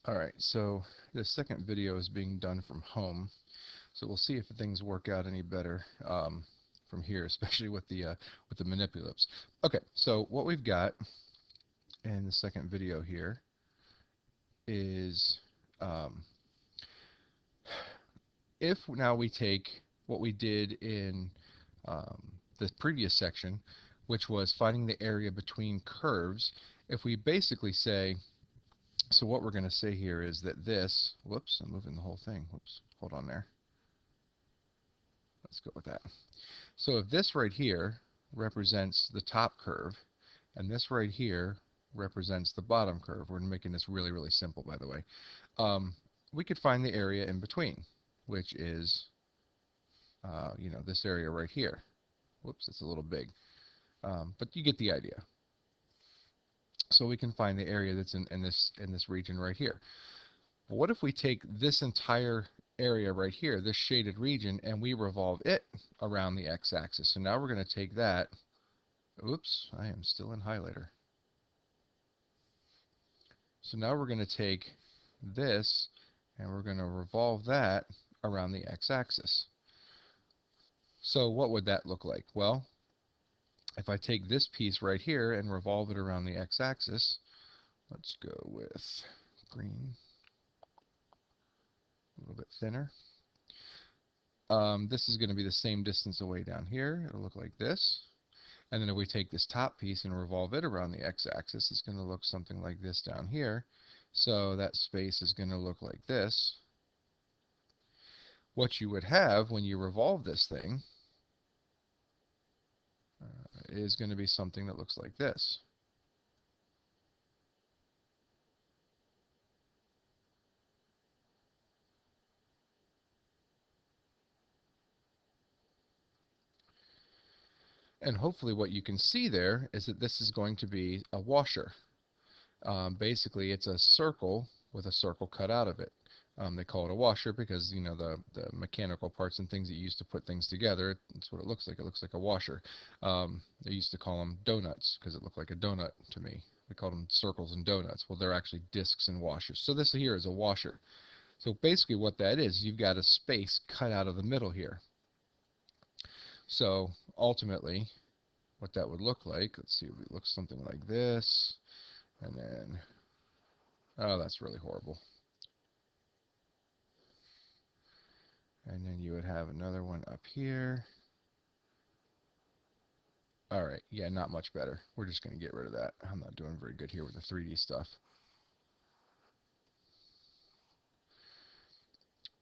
Alright, so the second video is being done from home, so we'll see if things work out any better from here, especially with the manipulatives. Okay, so what we've got in the second video here is um, if now we take what we did in um, the previous section, which was finding the area between curves, if we basically say, so what we're going to say here is that this, whoops, I'm moving the whole thing, whoops, hold on there. Let's go with that. So if this right here represents the top curve, and this right here represents the bottom curve, we're making this really, really simple, by the way, we could find the area in between, which is, this area right here. Whoops, it's a little big. But you get the idea. So we can find the area that's in this region right here. But what if we take this entire area right here, this shaded region, and we revolve it around the x-axis? So now we're going to take that. Oops, I am still in highlighter. So now we're going to take this and we're going to revolve that around the x-axis. So what would that look like? Well, if I take this piece right here and revolve it around the x-axis, let's go with green, a little bit thinner. This is going to be the same distance away down here. It'll look like this. And then if we take this top piece and revolve it around the x-axis, it's going to look something like this down here. So that space is going to look like this. What you would have when you revolve this thing is going to be something that looks like this. And hopefully what you can see there is that this is going to be a washer. Basically, it's a circle with a circle cut out of it. They call it a washer because, the mechanical parts and things that you use to put things together, that's what it looks like. It looks like a washer. They used to call them donuts because it looked like a donut to me. They called them circles and donuts. Well, they're actually discs and washers. So this here is a washer. So basically what that is, you've got a space cut out of the middle here. So ultimately, what that would look like, let's see, it looks something like this, and then, oh, that's really horrible. And then you would have another one up here. All right, yeah, not much better. We're just going to get rid of that. I'm not doing very good here with the 3D stuff.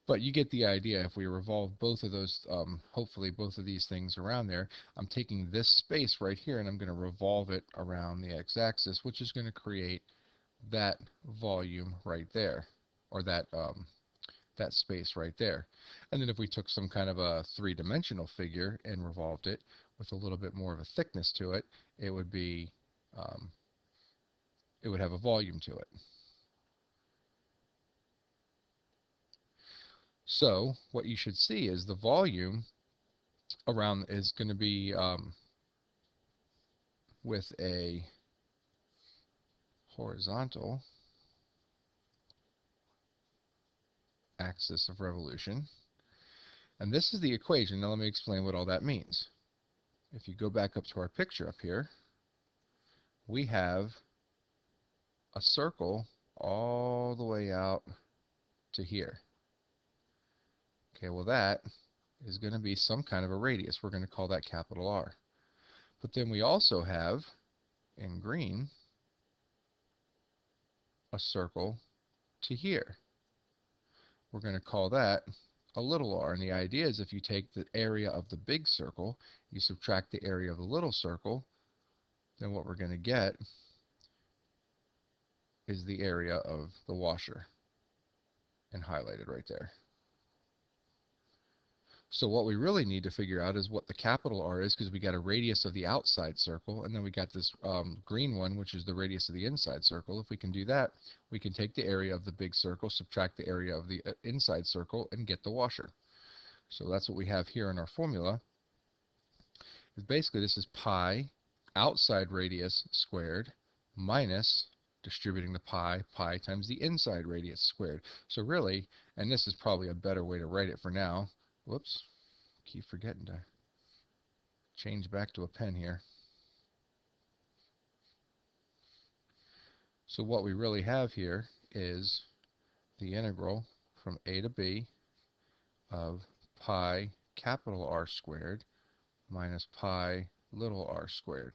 But you get the idea. If we revolve both of those, hopefully both of these things around there, I'm taking this space right here and I'm going to revolve it around the x-axis, which is going to create that volume right there, or that space right there. And then if we took some kind of a three-dimensional figure and revolved it with a little bit more of a thickness to it, it would be, it would have a volume to it. So what you should see is the volume around is going to be with a horizontal axis of revolution. And this is the equation. Now let me explain what all that means. If you go back up to our picture up here, we have a circle all the way out to here. Okay, well that is going to be some kind of a radius. We're going to call that capital R. But then we also have, in green, a circle to here. We're going to call that a little r. And the idea is if you take the area of the big circle, you subtract the area of the little circle, then what we're going to get is the area of the washer, and highlighted right there. So what we really need to figure out is what the capital R is, because we got a radius of the outside circle, and then we got this green one, which is the radius of the inside circle. If we can do that, we can take the area of the big circle, subtract the area of the inside circle, and get the washer. So that's what we have here in our formula. Basically, this is pi outside radius squared minus distributing the pi times the inside radius squared. So really, and this is probably a better way to write it for now. Whoops, keep forgetting to change back to a pen here. So what we really have here is the integral from a to b of pi capital R squared minus pi little r squared.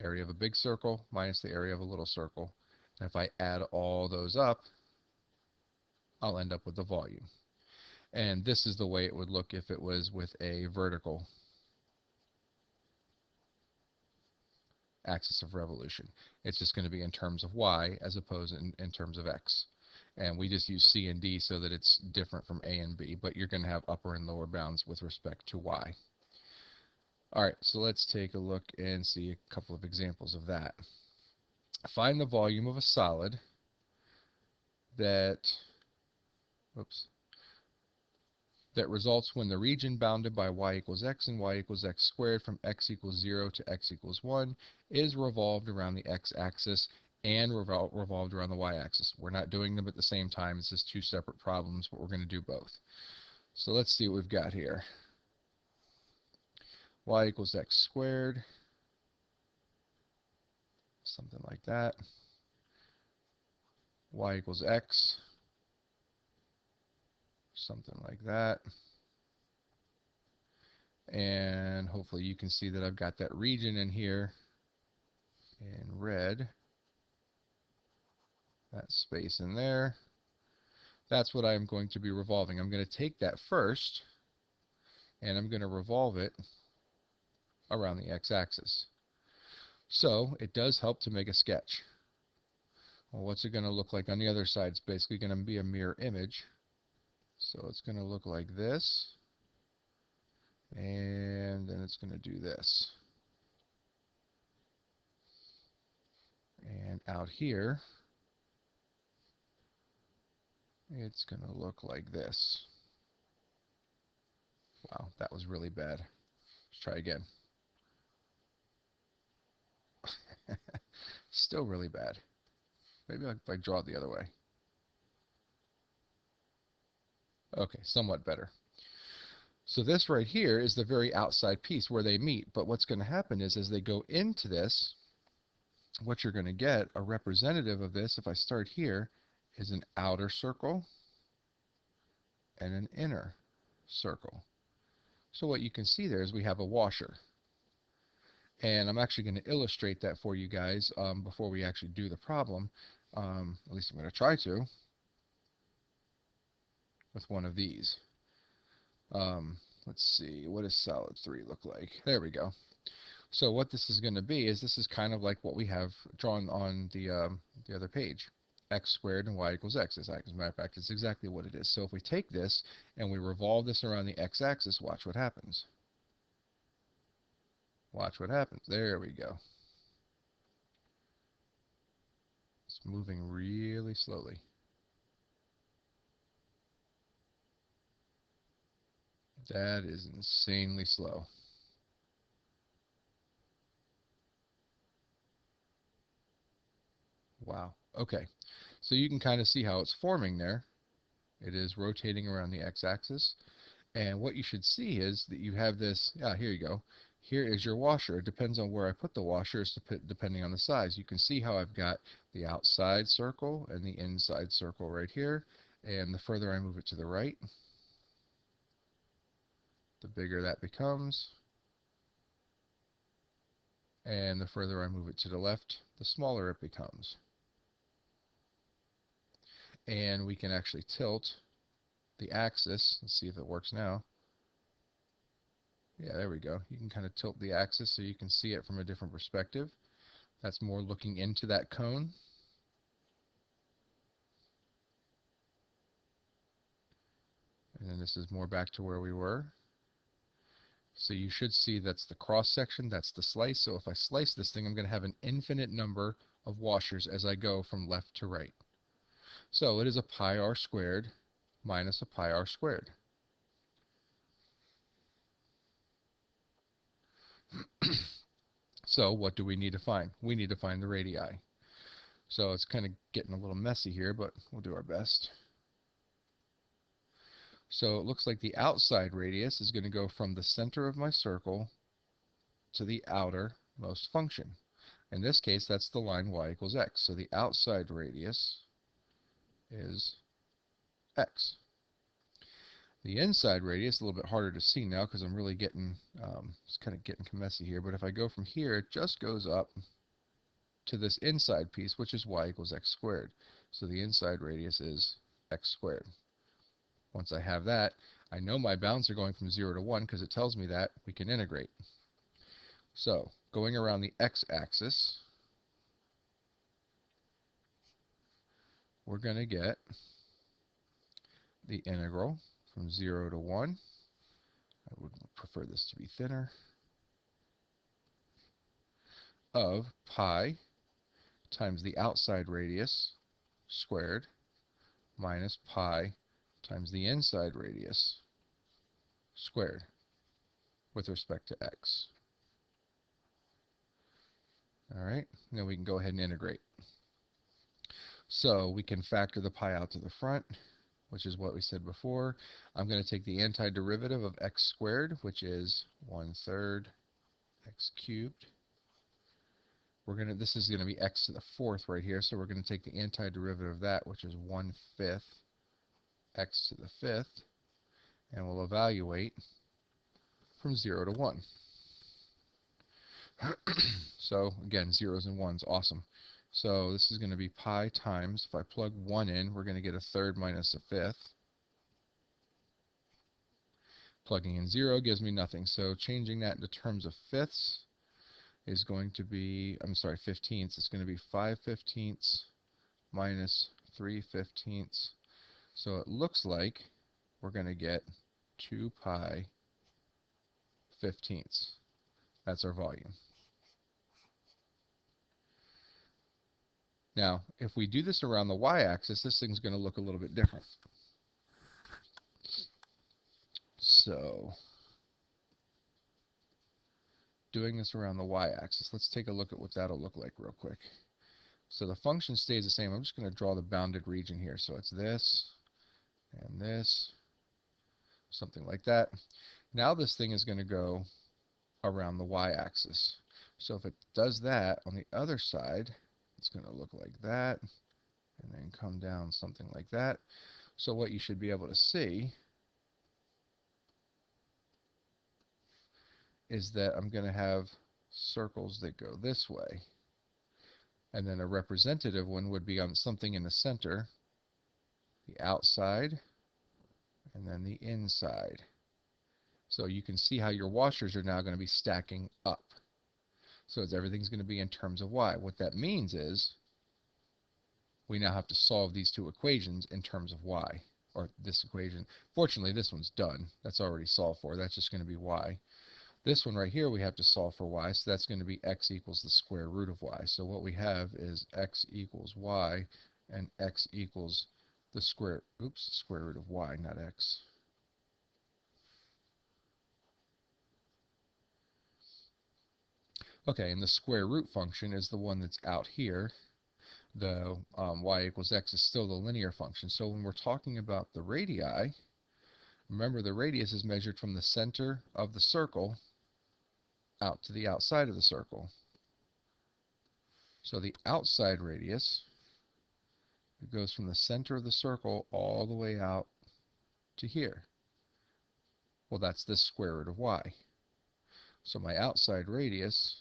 Area of a big circle minus the area of a little circle. And if I add all those up, I'll end up with the volume. And this is the way it would look if it was with a vertical axis of revolution. It's just going to be in terms of y as opposed in terms of x. And we just use c and d so that it's different from a and b, but you're going to have upper and lower bounds with respect to y. All right, so let's take a look and see a couple of examples of that. Find the volume of a solid that, oops, that results when the region bounded by y equals x and y equals x squared from x equals 0 to x equals 1 is revolved around the x-axis and revolved around the y-axis. We're not doing them at the same time. This is two separate problems, but we're going to do both. So let's see what we've got here. Y equals x squared, something like that. Y equals x, something like that. And hopefully you can see that I've got that region in here in red, that space in there. That's what I'm going to be revolving. I'm going to take that first and I'm going to revolve it around the x-axis. So it does help to make a sketch. Well, what's it going to look like on the other side? It's basically going to be a mirror image. So it's going to look like this, and then it's going to do this. And out here, it's going to look like this. Wow, that was really bad. Let's try again. Still really bad. Maybe if I draw it the other way. Okay, somewhat better. So this right here is the very outside piece where they meet. But what's going to happen is as they go into this, what you're going to get, a representative of this, if I start here, is an outer circle and an inner circle. So what you can see there is we have a washer. And I'm actually going to illustrate that for you guys before we actually do the problem. At least I'm going to try to, with one of these. Let's see, what does solid 3 look like? There we go. So what this is going to be is this is kind of like what we have drawn on the other page. X squared and y equals x. As a matter of fact, it's exactly what it is. So if we take this and we revolve this around the x-axis, watch what happens. Watch what happens. There we go. It's moving really slowly. That is insanely slow. Wow. Okay. So you can kind of see how it's forming there. It is rotating around the x-axis. And what you should see is that you have this, here you go. Here is your washer. It depends on where I put the washer, depending on the size. You can see how I've got the outside circle and the inside circle right here. And the further I move it to the right, the bigger that becomes. And the further I move it to the left, the smaller it becomes. And we can actually tilt the axis. Let's see if it works now. Yeah, there we go. You can kind of tilt the axis so you can see it from a different perspective. That's more looking into that cone. And then this is more back to where we were. So you should see that's the cross section, that's the slice. So if I slice this thing, I'm going to have an infinite number of washers as I go from left to right. So it is a pi r squared minus a pi r squared. So what do we need to find? We need to find the radii. So it's kind of getting a little messy here, but we'll do our best. So it looks like the outside radius is going to go from the center of my circle to the outermost function. In this case, that's the line y equals x. So the outside radius is x. The inside radius is a little bit harder to see now because I'm really getting, it's kind of getting messy here. But if I go from here, it just goes up to this inside piece, which is y equals x squared. So the inside radius is x squared. Once I have that, I know my bounds are going from 0 to 1 because it tells me that. We can integrate. So going around the x-axis, we're going to get the integral from 0 to 1. I would prefer this to be thinner, of pi times the outside radius squared minus pi times the inside radius squared with respect to x. All right, now we can go ahead and integrate. So we can factor the pi out to the front, which is what we said before. I'm going to take the antiderivative of x squared, which is 1/3 x cubed. This is going to be x to the fourth right here, so we're going to take the antiderivative of that, which is 1/5 x to the fifth, and we'll evaluate from 0 to 1. So again, zeros and ones, awesome. So this is going to be pi times, if I plug 1 in, we're going to get 1/3 minus 1/5. Plugging in 0 gives me nothing, so changing that into terms of fifths is going to be, I'm sorry, 15ths, it's going to be 5/15 minus 3/15. So it looks like we're going to get 2 pi 15ths. That's our volume. Now, if we do this around the y-axis, this thing's going to look a little bit different. So, doing this around the y-axis, let's take a look at what that'll look like real quick. So the function stays the same. I'm just going to draw the bounded region here. So it's this and this, something like that. Now this thing is going to go around the y-axis. So if it does that on the other side, it's going to look like that, and then come down something like that. So what you should be able to see is that I'm going to have circles that go this way, and then a representative one would be on something in the center, the outside, and then the inside. So you can see how your washers are now going to be stacking up. So everything's going to be in terms of y. What that means is we now have to solve these two equations in terms of y, or this equation. Fortunately, this one's done. That's already solved for. That's just going to be y. This one right here we have to solve for y, so that's going to be x equals the square root of y. So what we have is x equals y, and x equals the square root of y, not x. Okay, and the square root function is the one that's out here. The y equals x is still the linear function. So when we're talking about the radii, remember the radius is measured from the center of the circle out to the outside of the circle. So the outside radius, it goes from the center of the circle all the way out to here. Well, that's the square root of y. So my outside radius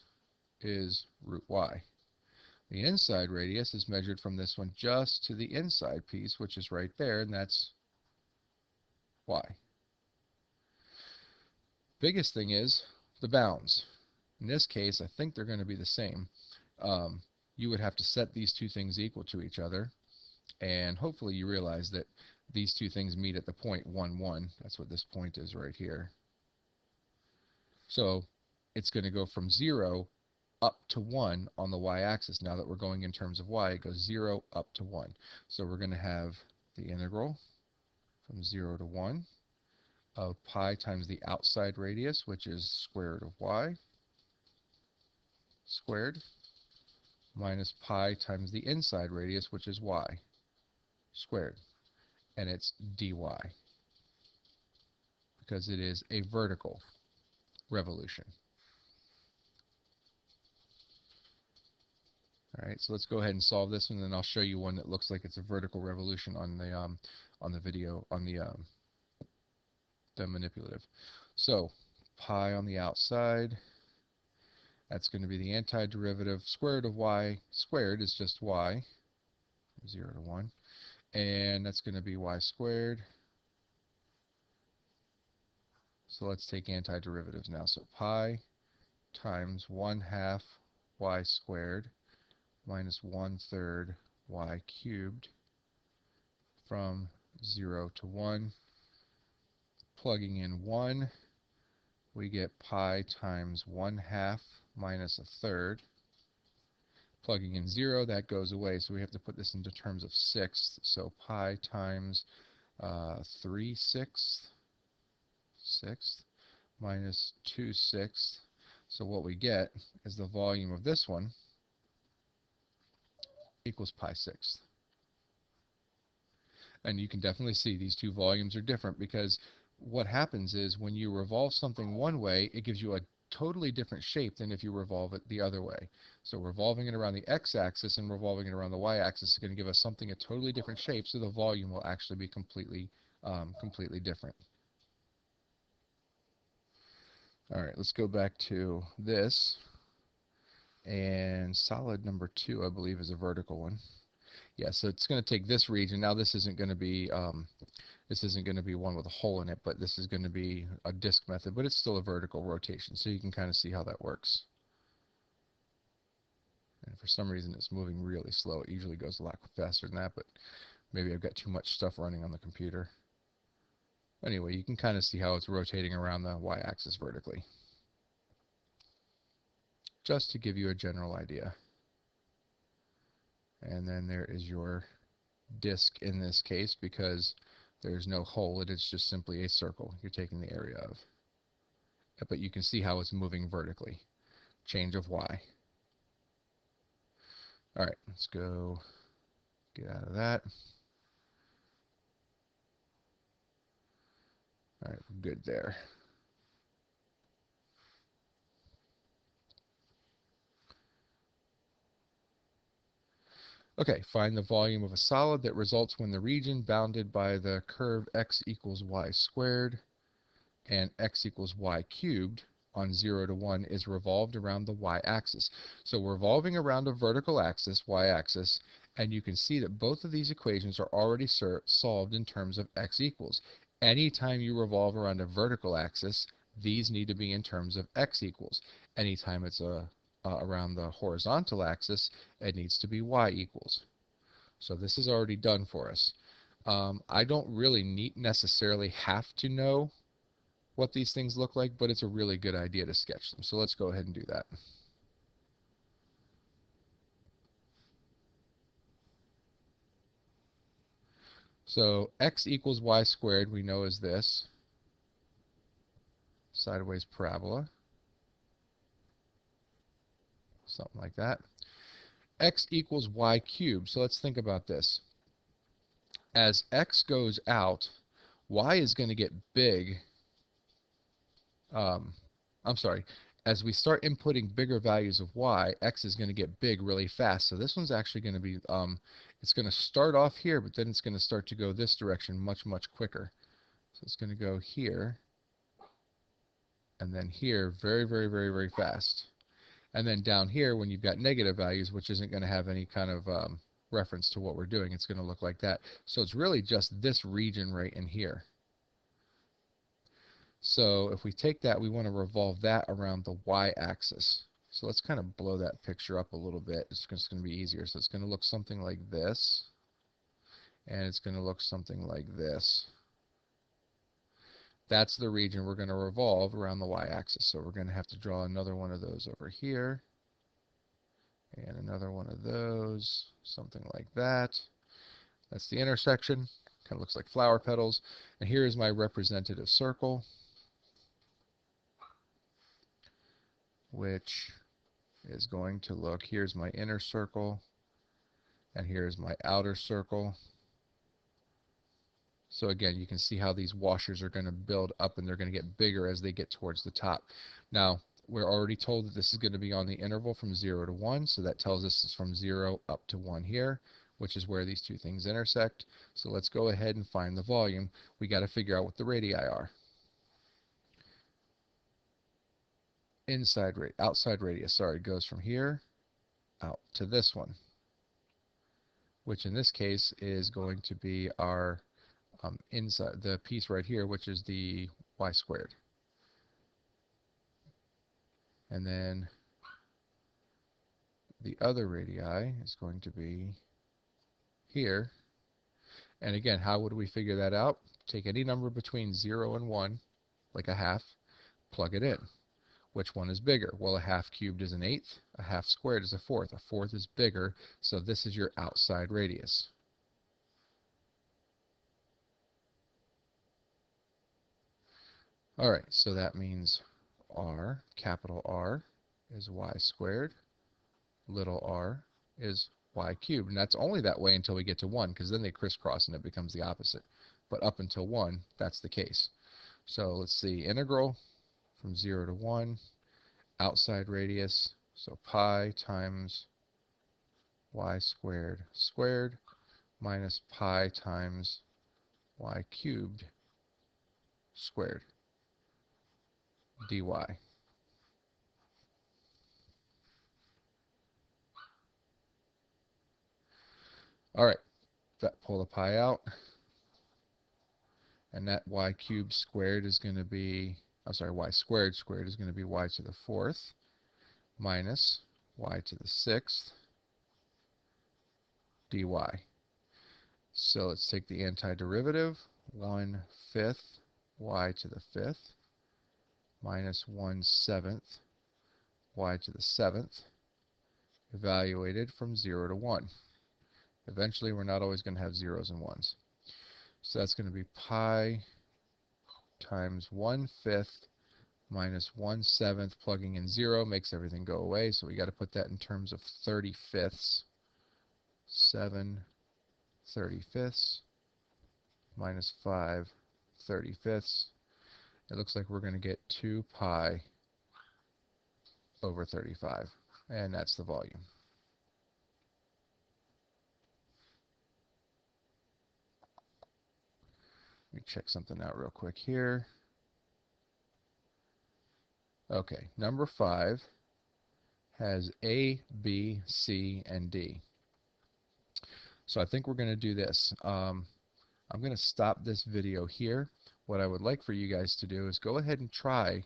is root y. The inside radius is measured from this one just to the inside piece, which is right there, and that's y. Biggest thing is the bounds. In this case, I think they're going to be the same. You would have to set these two things equal to each other, and hopefully you realize that these two things meet at the point 1, 1. That's what this point is right here. So it's going to go from 0 up to 1 on the y-axis. Now that we're going in terms of y, it goes 0 up to 1. So we're going to have the integral from 0 to 1 of pi times the outside radius, which is square root of y, squared, minus pi times the inside radius, which is y squared. And it's dy, because it is a vertical revolution. All right, so let's go ahead and solve this, and then I'll show you one that looks like it's a vertical revolution on the video, on the manipulative. So pi on the outside, that's going to be the antiderivative. Square root of y squared is just y, 0 to 1, and that's going to be y squared. So let's take antiderivatives now. So pi times 1/2 y squared minus 1/3 y cubed from 0 to 1. Plugging in 1, we get pi times 1/2 minus 1/3. Plugging in 0, that goes away, so we have to put this into terms of sixths. So pi times 3/6 minus 2/6. So what we get is the volume of this one equals pi sixth. And you can definitely see these two volumes are different, because what happens is when you revolve something one way, it gives you a totally different shape than if you revolve it the other way. So revolving it around the x-axis and revolving it around the y-axis is going to give us something a totally different shape, so the volume will actually be completely different. All right, let's go back to this. And solid number 2, I believe, is a vertical one. Yeah, so it's going to take this region. Now this isn't going to be one with a hole in it, but this is going to be a disk method, but it's still a vertical rotation, so you can kind of see how that works. And for some reason it's moving really slow. It usually goes a lot faster than that, but maybe I've got too much stuff running on the computer. Anyway, you can kind of see how it's rotating around the y-axis vertically, just to give you a general idea. And then there is your disk in this case, because there's no hole, it is just simply a circle you're taking the area of. But you can see how it's moving vertically. Change of y. Alright, let's go get out of that. Alright, good there. Okay, find the volume of a solid that results when the region bounded by the curve x equals y squared and x equals y cubed on 0 to 1 is revolved around the y-axis. So we're revolving around a vertical axis, y-axis, and you can see that both of these equations are already solved in terms of x equals. Anytime you revolve around a vertical axis, these need to be in terms of x equals. Anytime it's around the horizontal axis, it needs to be y equals. So this is already done for us. I don't really necessarily have to know what these things look like, but it's a really good idea to sketch them. So let's go ahead and do that. So x equals y squared we know is this, sideways parabola, something like that. X equals y cubed. So let's think about this. As x goes out, y is going to get big. I'm sorry. As we start inputting bigger values of y, x is going to get big really fast. So this one's actually going to be, it's going to start off here, but then it's going to start to go this direction much, much quicker. So it's going to go here, and then here very, very, very, very fast. And then down here, when you've got negative values, which isn't going to have any kind of reference to what we're doing, it's going to look like that. So it's really just this region right in here. So if we take that, we want to revolve that around the y-axis. So let's kind of blow that picture up a little bit. It's just going to be easier. So it's going to look something like this, and it's going to look something like this. That's the region we're going to revolve around the y-axis. So we're going to have to draw another one of those over here, and another one of those, something like that. That's the intersection. Kind of looks like flower petals. And here is my representative circle, which is going to look, here's my inner circle, and here's my outer circle. So again, you can see how these washers are going to build up and they're going to get bigger as they get towards the top. Now, we're already told that this is going to be on the interval from 0 to 1, so that tells us it's from 0 up to 1 here, which is where these two things intersect. So let's go ahead and find the volume. We got to figure out what the radii are. Outside radius, sorry, goes from here out to this one, which in this case is going to be our inside, the piece right here, which is the y squared. And then the other radii is going to be here. And again, how would we figure that out? Take any number between 0 and 1, like a half, plug it in. Which one is bigger? Well, a half cubed is an eighth, a half squared is a fourth. A fourth is bigger, so this is your outside radius. All right, so that means R, capital R, is y squared. Little r is y cubed. And that's only that way until we get to 1, because then they crisscross and it becomes the opposite. But up until 1, that's the case. So let's see, integral from 0 to 1, outside radius, so pi times y squared squared minus pi times y cubed squared dy. All right, pull the pi out, and that y cubed squared is going to be, I'm sorry, y squared squared is going to be y to the fourth minus y to the sixth dy. So let's take the antiderivative, 1/5 y to the fifth minus 1/7 y to the seventh, evaluated from 0 to 1. Eventually, we're not always going to have zeros and ones. So that's going to be pi times 1/5 minus 1/7. Plugging in 0 makes everything go away, so we got to put that in terms of 35ths. 7/35 minus 5/35. It looks like we're going to get 2 pi over 35, and that's the volume. Let me check something out real quick here. Okay, number 5 has A, B, C, and D. So I think we're going to do this. I'm going to stop this video here. What I would like for you guys to do is go ahead and try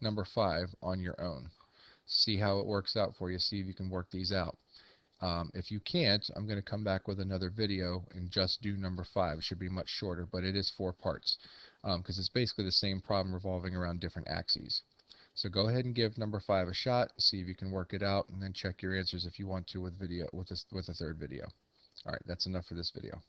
number 5 on your own. See how it works out for you. See if you can work these out. If you can't, I'm going to come back with another video and just do number 5. It should be much shorter, but it is 4 parts because it's basically the same problem revolving around different axes. So go ahead and give number 5 a shot, see if you can work it out, and then check your answers if you want to with a third video. All right, that's enough for this video.